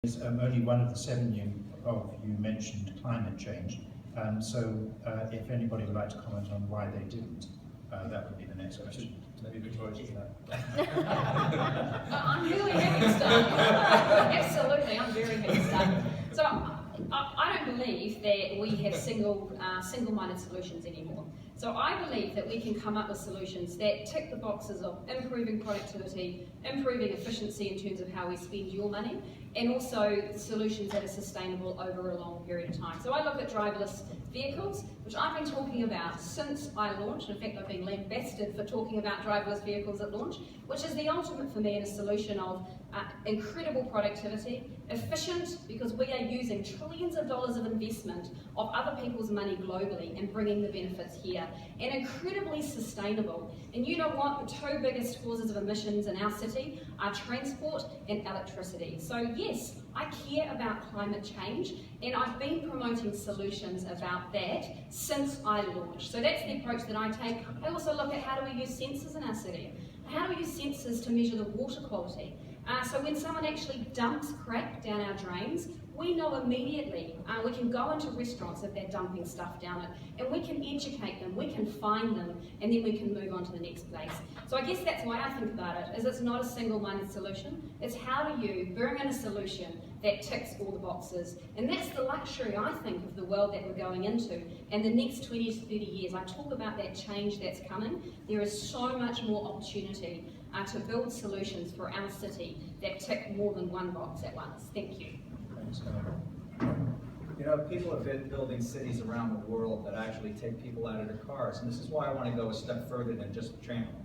is only one of the 7 you mentioned climate change. If anybody would like to comment on why they didn't, that would be the next question. Maybe Victoria should start. I'm really happy to start. Absolutely, I'm very happy to start. So I don't believe that we have single-minded solutions anymore. So I believe that we can come up with solutions that tick the boxes of improving productivity, improving efficiency in terms of how we spend your money, and also solutions that are sustainable over a long period of time. So I look at driverless vehicles, which I've been talking about since I launched. In fact, I've been lambasted for talking about driverless vehicles at launch, which is the ultimate for me in a solution of incredible productivity, efficient, because we are using trillions of dollars of investment of other people's money globally and bringing the benefits here, and incredibly sustainable. And you know what? The two biggest causes of emissions in our city are transport and electricity. So yes, I care about climate change, and I've been promoting solutions about that since I launched. So that's the approach that I take. I also look at how do we use sensors in our city. How do we use sensors to measure the water quality? So when someone actually dumps crap down our drains, we know immediately. We can go into restaurants if they're dumping stuff down it, and we can educate them, we can find them, and then we can move on to the next place. So I guess that's why I think about it, is it's not a single-minded solution. It's how do you bring in a solution that ticks all the boxes. And that's the luxury, I think, of the world that we're going into. And the next 20 to 30 years, I talk about that change that's coming. There is so much more opportunity to build solutions for our city that tick more than one box at once. Thank you. Thanks. You know, people have been building cities around the world that actually take people out of their cars, and this is why I want to go a step further than just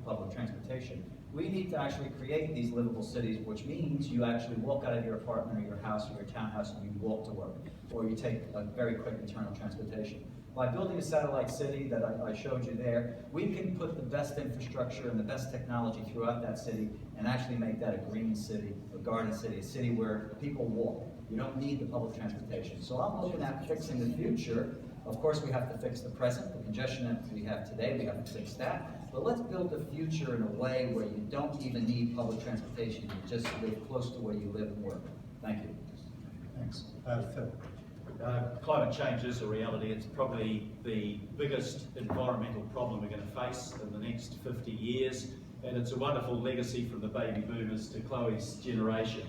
public transportation. We need to actually create these livable cities, which means you actually walk out of your apartment or your house or your townhouse and you walk to work, or you take a very quick internal transportation. By building a satellite city that I showed you there, we can put the best infrastructure and the best technology throughout that city and actually make that a green city, a garden city, a city where people walk. You don't need the public transportation. So I'm looking at fixing the future. Of course, we have to fix the present, the congestion that we have today, we have to fix that. But let's build the future in a way where you don't even need public transportation. You just live close to where you live and work. Thank you. Thanks. Phil. Climate change is a reality. It's probably the biggest environmental problem we're going to face in the next 50 years, and it's a wonderful legacy from the baby boomers to Chloe's generation.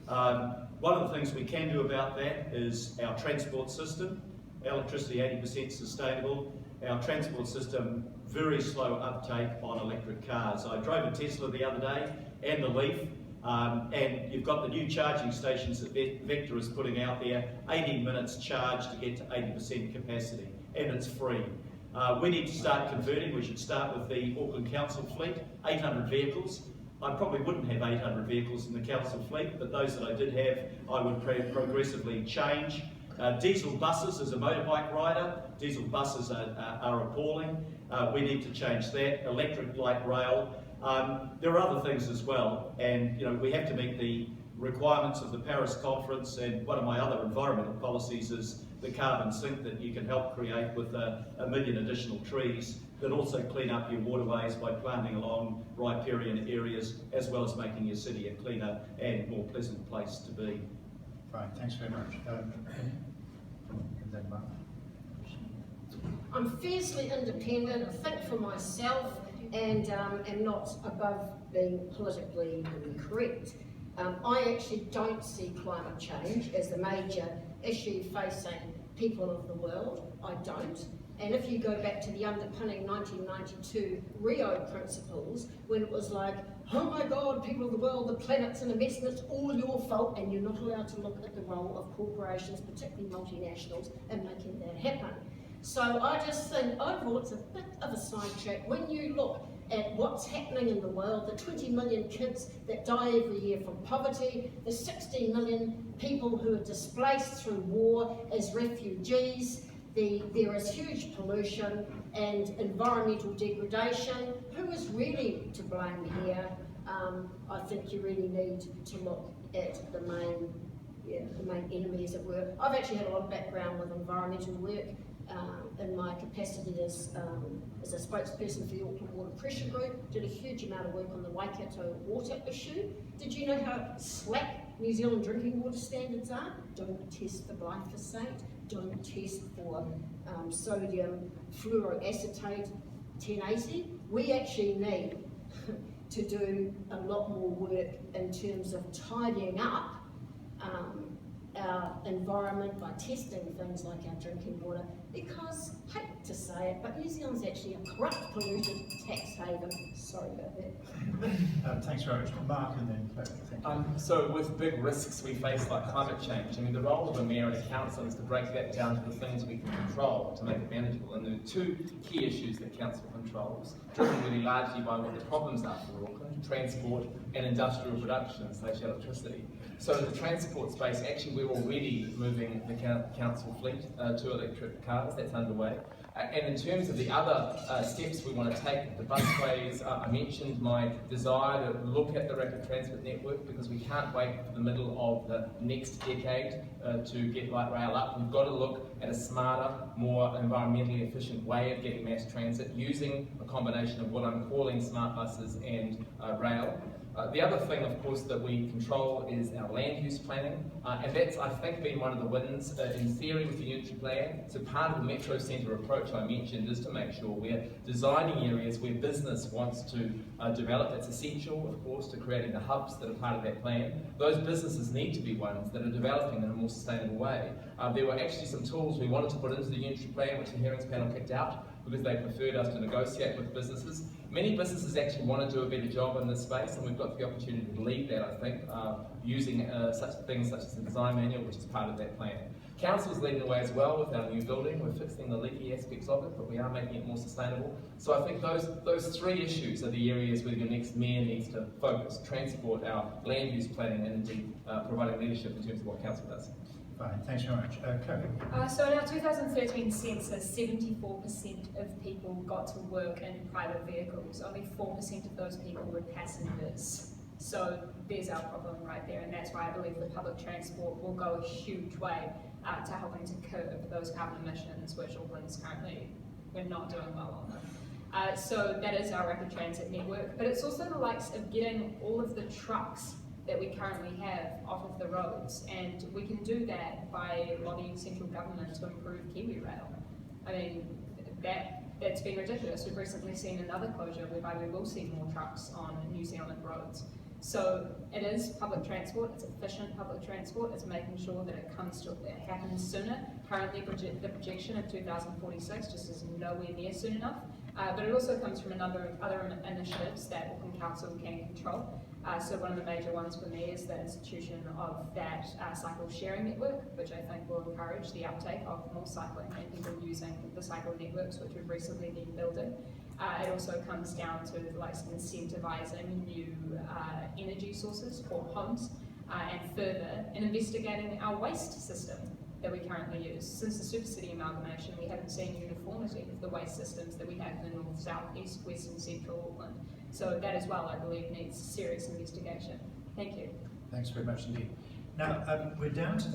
One of the things we can do about that is our transport system. Electricity 80% sustainable. Our transport system, very slow uptake on electric cars. I drove a Tesla the other day and a Leaf. And you've got the new charging stations that Vector is putting out there, 18 minutes charge to get to 80% capacity, and it's free. We need to start converting. We should start with the Auckland Council fleet, 800 vehicles. I probably wouldn't have 800 vehicles in the council fleet, but those that I did have, I would progressively change. Diesel buses as a motorbike rider, diesel buses are appalling. We need to change that. Electric light rail. There are other things as well, and we have to meet the requirements of the Paris Conference, and one of my other environmental policies is the carbon sink that you can help create with a million additional trees that also clean up your waterways by planting along riparian areas, as well as making your city a cleaner and more pleasant place to be. Fine, thanks very much. And then Mark. I'm fiercely independent, I think for myself, and am not above being politically incorrect. I actually don't see climate change as the major issue facing people of the world. I don't. And if you go back to the underpinning 1992 Rio principles, when it was like, oh my God, people of the world, the planet's in a mess and it's all your fault, and you're not allowed to look at the role of corporations, particularly multinationals, in making that happen. So I just think overall it's a bit of a sidetrack. When you look at what's happening in the world, the 20 million kids that die every year from poverty, the 16 million people who are displaced through war as refugees, there is huge pollution and environmental degradation. Who is really to blame here? I think you really need to look at the main enemy, as it were. I've actually had a lot of background with environmental work in my capacity as a spokesperson for the Auckland Water Pressure Group. Did a huge amount of work on the Waikato water issue. Did you know how slack New Zealand drinking water standards are, don't test for glyphosate, don't test for sodium fluoroacetate 1080. We actually need to do a lot more work in terms of tidying up our environment by testing things like our drinking water, because, hate to say it, but New Zealand's actually a corrupt, polluted tax haven. Sorry about that. Thanks very much. Mark and then Claire. Thank you. So with big risks we face like climate change, I mean the role of a mayor and a council is to break that down to the things we can control to make it manageable. And there are two key issues that council controls, driven really largely by what the problems are for Auckland: transport and industrial production, such as electricity. So in the transport space, actually we're already moving the council fleet to electric cars. That's underway. And in terms of the other steps we want to take, the busways, I mentioned my desire to look at the rapid transit network, because we can't wait for the middle of the next decade to get light rail up. We've got to look at a smarter, more environmentally efficient way of getting mass transit, using a combination of what I'm calling smart buses and rail. The other thing, of course, that we control is our land use planning, and that's, I think, been one of the wins in theory with the unitary plan. So part of the metro centre approach I mentioned is to make sure we're designing areas where business wants to develop. That's essential, of course, to creating the hubs that are part of that plan. Those businesses need to be ones that are developing in a more sustainable way. There were actually some tools we wanted to put into the unitary plan, which the hearings panel kicked out, because they preferred us to negotiate with businesses. Many businesses actually want to do a better job in this space, and we've got the opportunity to lead that, I think, using such things such as the design manual, which is part of that plan. Council's leading the way as well with our new building. We're fixing the leaky aspects of it, but we are making it more sustainable. So I think those three issues are the areas where your next mayor needs to focus: transport, our land use planning, and indeed providing leadership in terms of what council does. Fine, thanks very much. Chloe. So in our 2013 census, 74% of people got to work in private vehicles. Only 4% of those people were passengers. So there's our problem right there, and that's why I believe the public transport will go a huge way to helping to curb those carbon emissions, which Auckland's currently, we're not doing well on them. So that is our rapid transit network, but it's also the likes of getting all of the trucks that we currently have off of the roads, and we can do that by lobbying central government to improve Kiwi Rail. I mean, that's been ridiculous. We've recently seen another closure whereby we will see more trucks on New Zealand roads. So it is public transport, it's efficient public transport, it's making sure that it happens sooner. Currently the projection of 2046 just is nowhere near soon enough, but it also comes from a number of other initiatives that Auckland Council can control. So one of the major ones for me is the institution of that cycle sharing network, which I think will encourage the uptake of more cycling and people using the cycle networks, which we've recently been building. It also comes down to the likes of incentivising new energy sources for homes, and further in investigating our waste system that we currently use. Since the Super City amalgamation, we haven't seen uniformity of the waste systems that we have in the north, south, east, west and central Auckland. So that as well, I believe, needs serious investigation. Thank you. Thanks very much indeed. Now, we're down to the